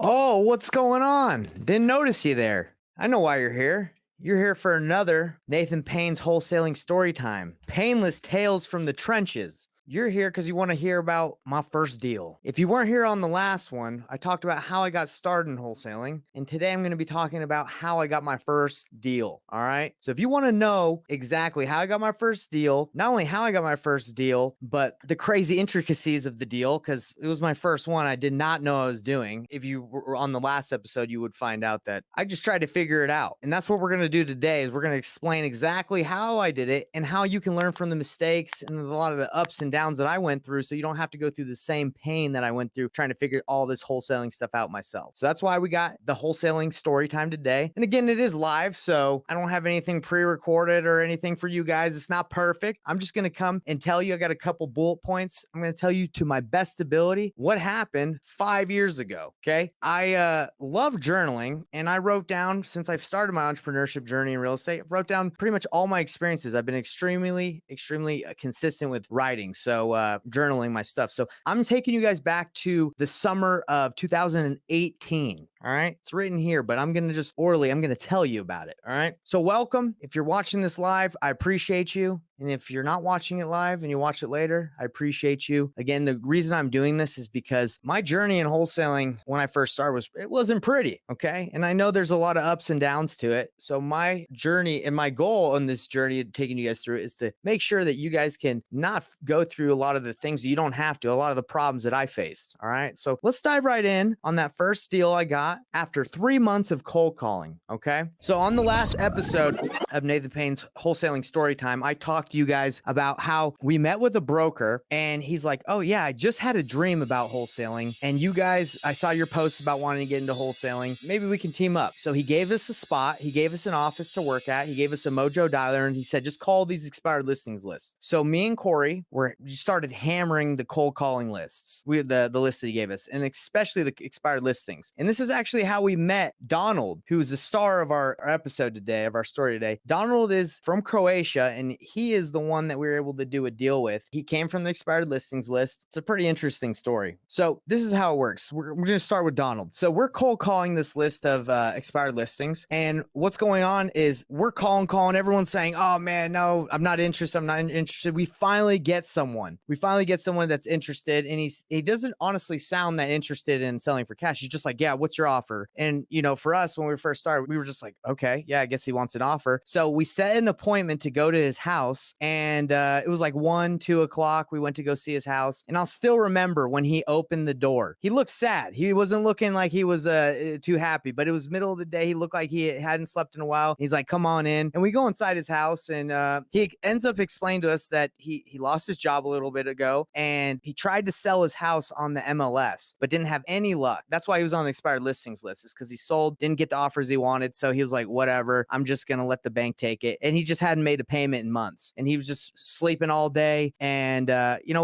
Oh, what's going on? Didn't notice you there. I know why you're here. You're here for another Nathan Payne's wholesaling story time. Painless tales from the trenches. You're here because you want to hear about my first deal. If you weren't here on the last one, I talked about how I got started in wholesaling, and today I'm going to be talking about how I got my first deal. All right. So if you want to know exactly how I got my first deal, not only how I got my first deal, but the crazy intricacies of the deal, because it was my first one I did not know I was doing. If you were on the last episode, you would find out that I just tried to figure it out. And that's what we're going to do today is we're going to explain exactly how I did it and how you can learn from the mistakes and a lot of the ups and downs that I went through, so you don't have to go through the same pain that I went through trying to figure all this wholesaling stuff out myself. So that's why we got the wholesaling story time today. And again, it is live, so I don't have anything pre-recorded or anything for you guys. It's not perfect. I'm just going to come and tell you. I got a couple bullet points. I'm going to tell you to my best ability what happened 5 years ago. Okay. I love journaling, and I wrote down, since I've started my entrepreneurship journey in real estate, I've wrote down pretty much all my experiences. I've been extremely consistent with writing. So journaling my stuff. So I'm taking you guys back to the summer of 2018. All right. It's written here, but I'm going to tell you about it. All right. So welcome. If you're watching this live, I appreciate you. And if you're not watching it live and you watch it later, I appreciate you. Again, the reason I'm doing this is because my journey in wholesaling when I first started it wasn't pretty. Okay. And I know there's a lot of ups and downs to it. So my journey and my goal on this journey, taking you guys through it, is to make sure that you guys can not go through a lot of the things you don't have to, a lot of the problems that I faced. All right. So let's dive right in on that first deal I got after 3 months of cold calling. Okay. So on the last episode of Nathan Payne's wholesaling story time, I talked to you guys about how we met with a broker and he's like, oh yeah, I just had a dream about wholesaling. And you guys, I saw your posts about wanting to get into wholesaling. Maybe we can team up. So he gave us a spot. He gave us an office to work at. He gave us a Mojo dialer and he said, just call these expired listings lists. So me and Corey started hammering the cold calling lists. We had the list that he gave us, and especially the expired listings. And this is actually how we met Donald, who's the star of our episode today, of our story today. Donald is from Croatia, and he is the one that we were able to do a deal with. He came from the expired listings list. It's a pretty interesting story. So this is how it works. We're going to start with Donald. So we're cold calling this list of expired listings. And what's going on is we're calling. Everyone's saying, oh man, no, I'm not interested. We finally get someone. That's interested. And he doesn't honestly sound that interested in selling for cash. He's just like, yeah, what's your offer? And, for us, when we first started, we were just like, okay, yeah, I guess he wants an offer. So we set an appointment to go to his house. And it was like 1, 2 o'clock. We went to go see his house. And I'll still remember when he opened the door. He looked sad. He wasn't looking like he was too happy, but it was middle of the day. He looked like he hadn't slept in a while. He's like, come on in. And we go inside his house, and he ends up explaining to us that he lost his job a little bit ago, and he tried to sell his house on the MLS, but didn't have any luck. That's why he was on the expired listings list, is because he sold, didn't get the offers he wanted. So he was like, whatever, I'm just going to let the bank take it. And he just hadn't made a payment in months, and he was just sleeping all day. And,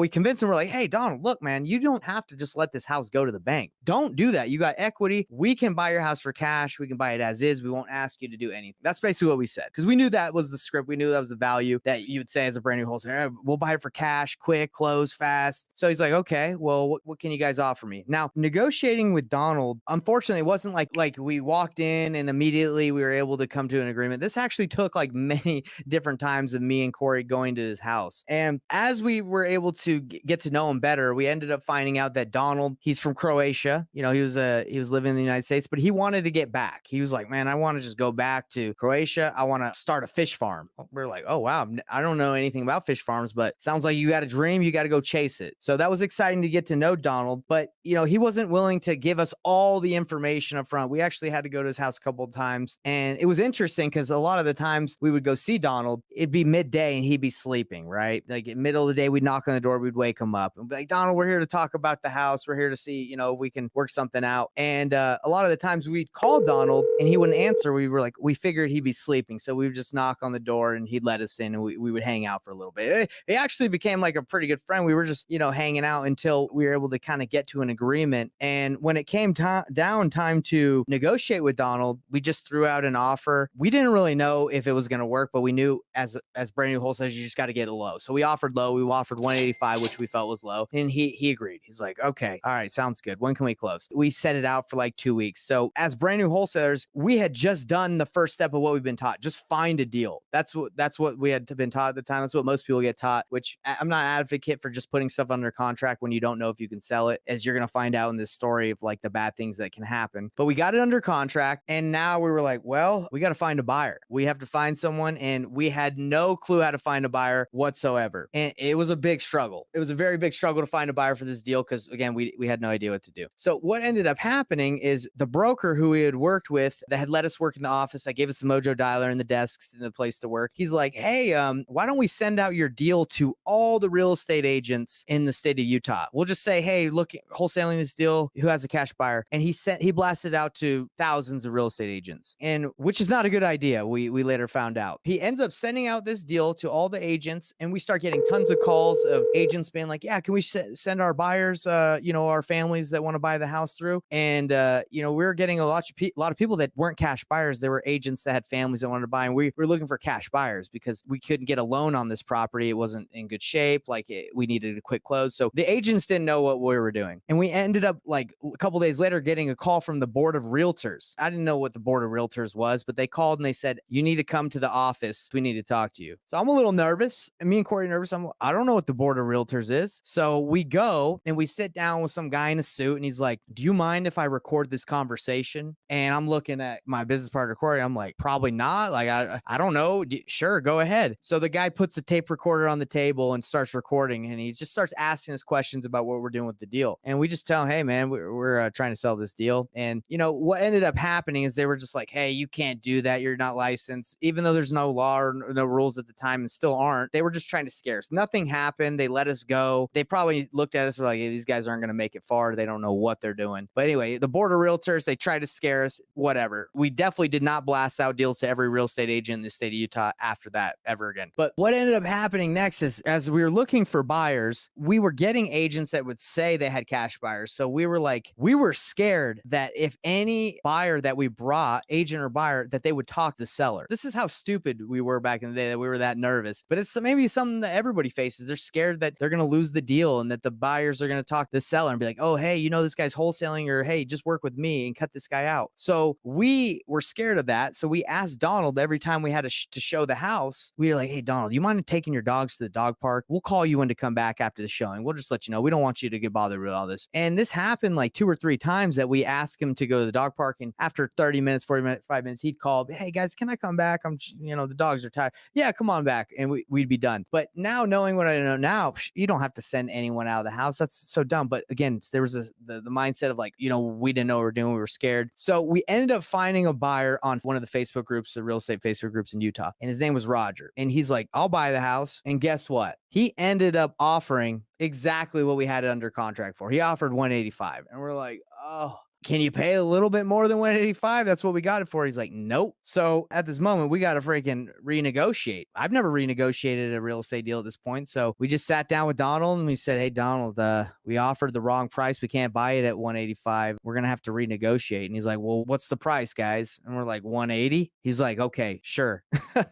we convinced him. We're like, hey, Donald, look, man, you don't have to just let this house go to the bank. Don't do that. You got equity. We can buy your house for cash. We can buy it as is. We won't ask you to do anything. That's basically what we said, because we knew that was the script. We knew that was the value that you would say as a brand new wholesaler. We'll buy it for cash, quick, close, fast. So he's like, okay, well, what can you guys offer me? Now, negotiating with Donald, unfortunately, it wasn't like we walked in and immediately we were able to come to an agreement. This actually took like many different times of me and Corey going to his house. And as we were able to get to know him better, we ended up finding out that Donald, he's from Croatia. He was living in the United States, but he wanted to get back. He was like, man, I want to just go back to Croatia. I want to start a fish farm. We're like, oh, wow. I don't know anything about fish farms, but sounds like you got a dream. You got to go chase it. So that was exciting to get to know Donald, but he wasn't willing to give us all the information up front. We actually had to go to his house a couple of times, and it was interesting because a lot of the times we would go see Donald, it'd be midday and he'd be sleeping, right? Like in the middle of the day, we'd knock on the door, we'd wake him up and be like, Donald, we're here to talk about the house. We're here to see, if we can work something out. And a lot of the times we'd call Donald and he wouldn't answer. We figured he'd be sleeping. So we would just knock on the door and he'd let us in, and we would hang out for a little bit. He actually became like a pretty good friend. We were just, hanging out until we were able to kind of get to an agreement. And when it came down in time to negotiate with Donald. We just threw out an offer. We didn't really know if it was going to work, but we knew as brand new wholesalers, you just got to get it low. So we offered low. We offered 185, which we felt was low. And he agreed. He's like, okay, all right, sounds good. When can we close? We set it out for like 2 weeks. So as brand new wholesalers, we had just done the first step of what we've been taught. Just find a deal. That's what we had been taught at the time. That's what most people get taught, which I'm not an advocate for just putting stuff under contract when you don't know if you can sell it, as you're going to find out in this story of like the bad things that can happen. But we got it under contract, and now we were like, well, we got to find a buyer. We have to find someone, and we had no clue how to find a buyer whatsoever. And it was a big struggle. It was a very big struggle to find a buyer for this deal because, again, we had no idea what to do. So what ended up happening is the broker who we had worked with that had let us work in the office, that gave us the Mojo dialer and the desks and the place to work. He's like, hey, why don't we send out your deal to all the real estate agents in the state of Utah? We'll just say, hey, look, wholesaling this deal, who has a cash buyer? And he blasted out to thousands of real estate agents, and which is not a good idea. We later found out. He ends up sending out this deal to all the agents, and we start getting tons of calls of agents being like, yeah, can we send our buyers, our families that want to buy the house through? And we were getting a lot of people that weren't cash buyers. There were agents that had families that wanted to buy, and we were looking for cash buyers because we couldn't get a loan on this property. It wasn't in good shape. We needed a quick close. So the agents didn't know what we were doing. And we ended up like a couple days later getting a call from the board of realtors. I didn't know what the board of realtors was, but they called and they said, you need to come to the office. We need to talk to you. So I'm a little nervous. And me and Corey are nervous. I don't know what the board of realtors is. So we go and we sit down with some guy in a suit, and he's like, do you mind if I record this conversation? And I'm looking at my business partner, Corey. I'm like, probably not. Like, I don't know. Sure, go ahead. So the guy puts a tape recorder on the table and starts recording, and he just starts asking us questions about what we're doing with the deal. And we just tell him, hey, man, we're trying to sell this deal. And, what ended up happening is they were just like, hey, you can't do that. You're not licensed. Even though there's no law or no rules at the time and still aren't, they were just trying to scare us. Nothing happened. They let us go. They probably looked at us and were like, hey, these guys aren't going to make it far. They don't know what they're doing. But anyway, the board of realtors, they tried to scare us, whatever. We definitely did not blast out deals to every real estate agent in the state of Utah after that ever again. But what ended up happening next is, as we were looking for buyers, we were getting agents that would say they had cash buyers. So we were scared that if any buyer that we brought, agent or buyer, that they would talk the seller. This is how stupid we were back in the day, that we were that nervous. But it's maybe something that everybody faces. They're scared that they're going to lose the deal and that the buyers are going to talk the seller and be like, oh, hey, this guy's wholesaling, or hey, just work with me and cut this guy out. So we were scared of that. So we asked Donald every time we had to show the house. We were like, hey, Donald, you mind taking your dogs to the dog park? We'll call you in to come back after the showing. We'll just let you know. We don't want you to get bothered with all this. And this happened like 2 or 3 times that we asked him to go to the dog park. And after 30 minutes, 40 minutes, 5 minutes, he'd call, hey guys, can I come back? The dogs are tired. Yeah, come on back. And we'd be done. But now, knowing what I know now, you don't have to send anyone out of the house. That's so dumb. But again, there was the mindset of like, we didn't know what we were doing. We were scared. So we ended up finding a buyer on one of the Facebook groups, the real estate Facebook groups in Utah. And his name was Roger. And he's like, I'll buy the house. And guess what? He ended up offering exactly what we had it under contract for. He offered 185. And we're like, oh, can you pay a little bit more than 185? That's what we got it for. He's like, nope. So at this moment, we got to freaking renegotiate. I've never renegotiated a real estate deal at this point. So we just sat down with Donald and we said, hey, Donald, we offered the wrong price. We can't buy it at 185. We're going to have to renegotiate. And he's like, well, what's the price, guys? And we're like, 180. He's like, okay, sure. And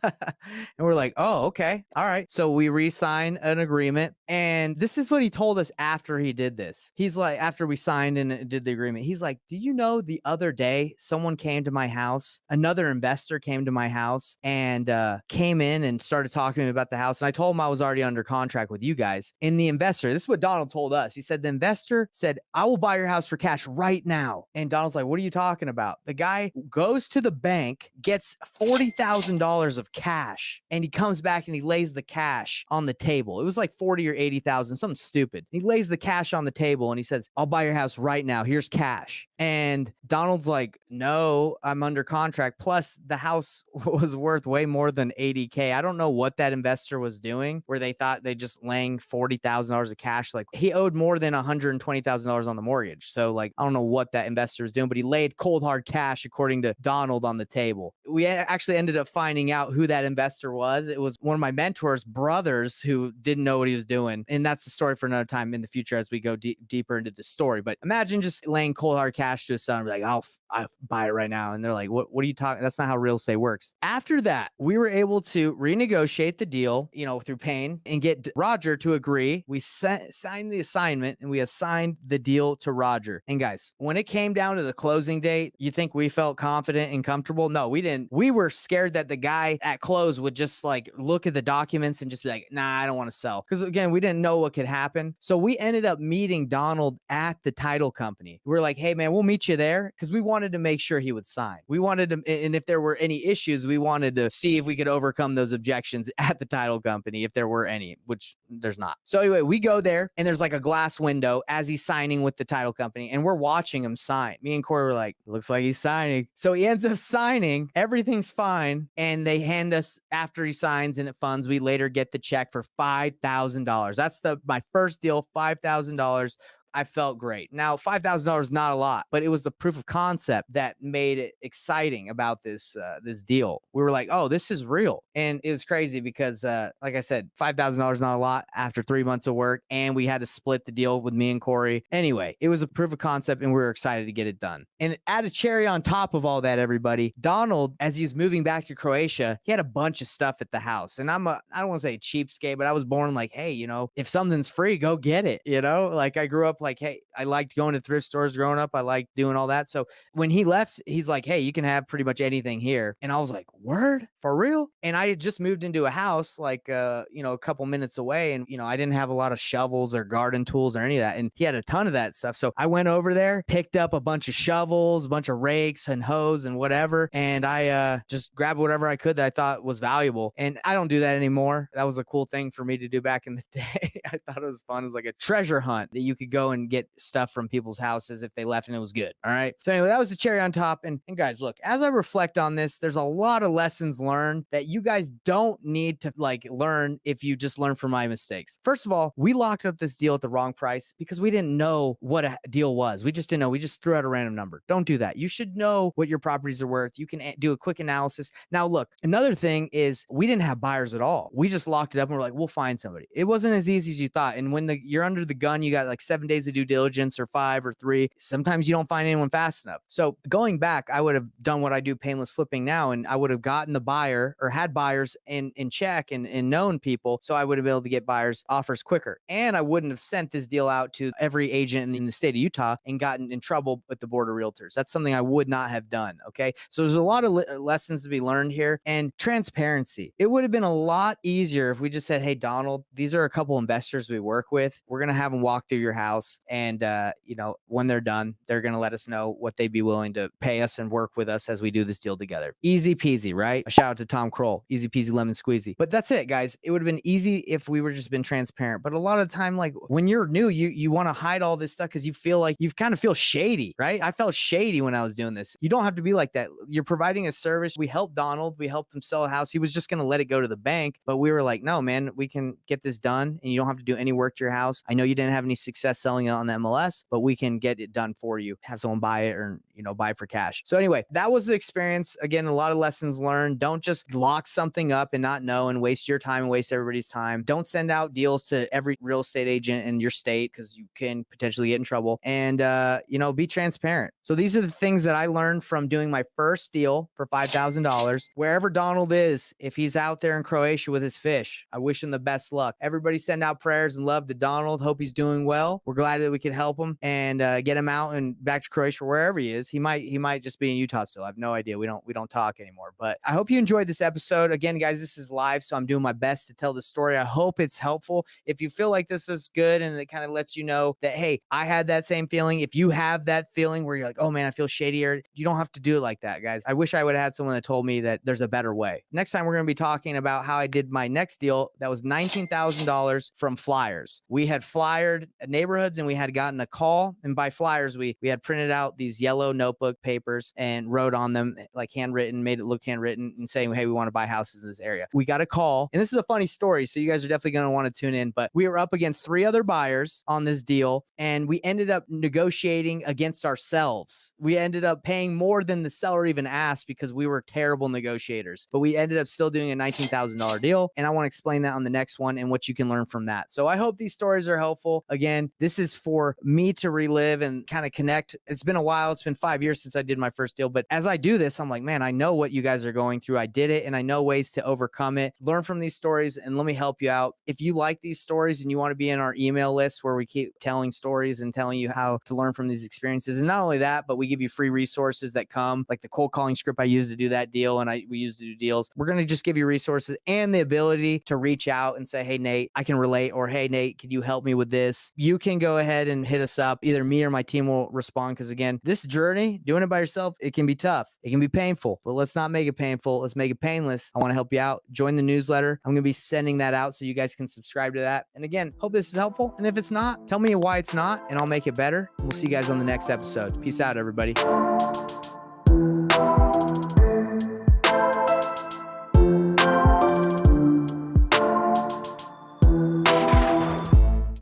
we're like, oh, okay. All right. So we re-signed an agreement. And this is what he told us after he did this. He's like, after we signed and did the agreement, he's like, do you know the other day someone came to my house, another investor came to my house and came in and started talking to me about the house. And I told him I was already under contract with you guys. And the investor, this is what Donald told us. He said, the investor said, I will buy your house for cash right now. And Donald's like, what are you talking about? The guy goes to the bank, gets $40,000 of cash, and he comes back and he lays the cash on the table. It was like 40 or 80,000, something stupid. He lays the cash on the table and he says, I'll buy your house right now. Here's cash. And Donald's like, no, I'm under contract. Plus, the house was worth way more than $80K. I don't know what that investor was doing, where they thought they just laying $40,000 of cash. Like, he owed more than $120,000 on the mortgage. So, like, I don't know what that investor was doing, but he laid cold hard cash, according to Donald, on the table. We actually ended up finding out who that investor was. It was one of my mentor's brothers who didn't know what he was doing. And that's a story for another time in the future as we go deeper into the story. But imagine just laying cold hard cash cash to his son and be like, I'll buy it right now. And they're like, what are you talking? That's not how real estate works. After that, we were able to renegotiate the deal, through Payne and get Roger to agree. We signed the assignment and we assigned the deal to Roger. And guys, when it came down to the closing date, you think we felt confident and comfortable? No, we didn't. We were scared that the guy at close would just like look at the documents and just be like, nah, I don't want to sell. Because again, we didn't know what could happen. So we ended up meeting Donald at the title company. We were like, hey man, we'll meet you there, because we wanted to make sure he would sign. We wanted to, and if there were any issues, we wanted to see if we could overcome those objections at the title company, if there were any, which there's not. So anyway, we go there and there's like a glass window as he's signing with the title company, and we're watching him sign. Me and Corey were like, looks like he's signing. So he ends up signing, everything's fine, and they hand us, after he signs and it funds, we later get the check for $5,000. That's my first deal, $5,000. I felt great. Now, $5,000 is not a lot, but it was the proof of concept that made it exciting about this deal. We were like, oh, this is real. And it was crazy because, like I said, $5,000 not a lot after 3 months of work, and we had to split the deal with me and Corey. Anyway, it was a proof of concept, and we were excited to get it done. And add a cherry on top of all that, everybody, Donald, as he was moving back to Croatia, he had a bunch of stuff at the house. And I don't want to say cheapskate, but I was born like, hey, if something's free, go get it. Like I grew up like, hey, I liked going to thrift stores growing up. I liked doing all that. So when he left, he's like, hey, you can have pretty much anything here. And I was like, word? For real? And I had just moved into a house like, a couple minutes away. And, I didn't have a lot of shovels or garden tools or any of that. And he had a ton of that stuff. So I went over there, picked up a bunch of shovels, a bunch of rakes and hoes and whatever. And I just grabbed whatever I could that I thought was valuable. And I don't do that anymore. That was a cool thing for me to do back in the day. I thought it was fun. It was like a treasure hunt that you could go and get stuff from people's houses if they left and it was good. All right. So anyway, that was the cherry on top. And guys, look, as I reflect on this, there's a lot of lessons learned that you guys don't need to like learn if you just learn from my mistakes. First of all, we locked up this deal at the wrong price because we didn't know what a deal was. We just didn't know. We just threw out a random number. Don't do that. You should know what your properties are worth. You can do a quick analysis. Now, look, another thing is we didn't have buyers at all. We just locked it up and we're like, we'll find somebody. It wasn't as easy as you thought. And when you're under the gun, you got like 7 days of due diligence or 5 or 3. Sometimes you don't find anyone fast enough. So going back, I would have done what I do painless flipping now, and I would have gotten the buyer or had buyers in check and known people. So I would have been able to get buyers offers quicker. And I wouldn't have sent this deal out to every agent in the state of Utah and gotten in trouble with the board of realtors. That's something I would not have done. Okay. So there's a lot of lessons to be learned here, and transparency. It would have been a lot easier if we just said, hey, Donald, these are a couple investors we work with. We're going to have them walk through your house. And, when they're done, they're going to let us know what they'd be willing to pay us and work with us as we do this deal together. Easy peasy, right? A shout out to Tom Kroll. Easy peasy lemon squeezy. But that's it, guys. It would have been easy if we were just been transparent. But a lot of the time, like when you're new, you want to hide all this stuff because you feel like you kind of feel shady, right? I felt shady when I was doing this. You don't have to be like that. You're providing a service. We helped Donald. We helped him sell a house. He was just going to let it go to the bank. But we were like, no, man, we can get this done and you don't have to do any work to your house. I know you didn't have any success selling it on the MLS, but we can get it done for you. Have someone buy it or, buy it for cash. So anyway, that was the experience. Again, a lot of lessons learned. Don't just lock something up and not know and waste your time and waste everybody's time. Don't send out deals to every real estate agent in your state because you can potentially get in trouble. And, be transparent. So these are the things that I learned from doing my first deal for $5,000. Wherever Donald is, if he's out there in Croatia with his fish, I wish him the best luck. Everybody send out prayers and love to Donald. Hope he's doing well. We're glad that we could help him and get him out and back to Croatia, wherever he is. He might just be in Utah still. I have no idea. We don't talk anymore. But I hope you enjoyed this episode. Again, guys, this is live, so I'm doing my best to tell the story. I hope it's helpful. If you feel like this is good and it kind of lets you know that, hey, I had that same feeling. If you have that feeling where you're like, oh man, I feel shadier, you don't have to do it like that, guys. I wish I would have had someone that told me that there's a better way. Next time, we're going to be talking about how I did my next deal. That was $19,000 from flyers. We had flyered neighborhoods and we had gotten a call. And by flyers, we had printed out these yellow photo, notebook, papers, and wrote on them like handwritten, made it look handwritten, and saying, hey, we want to buy houses in this area. We got a call, and this is a funny story, so you guys are definitely going to want to tune in, but we were up against 3 other buyers on this deal, and we ended up negotiating against ourselves. We ended up paying more than the seller even asked because we were terrible negotiators, but we ended up still doing a $19,000 deal, and I want to explain that on the next one and what you can learn from that. So I hope these stories are helpful. Again, this is for me to relive and kind of connect. It's been a while. It's been 5 years since I did my first deal, but as I do this, I'm like, man, I know what you guys are going through. I did it, and I know ways to overcome it. Learn from these stories, and let me help you out. If you like these stories and you want to be in our email list where we keep telling stories and telling you how to learn from these experiences, and not only that, but we give you free resources that come, like the cold calling script I used to do that deal, and we used to do deals. We're going to just give you resources and the ability to reach out and say, hey, Nate, I can relate, or hey, Nate, can you help me with this? You can go ahead and hit us up. Either me or my team will respond, because again, this journey, doing it by yourself, it can be tough. It can be painful, but let's not make it painful. Let's make it painless. I want to help you out. Join the newsletter. I'm going to be sending that out so you guys can subscribe to that. And again, hope this is helpful. And if it's not, tell me why it's not, and I'll make it better. We'll see you guys on the next episode. Peace out, everybody.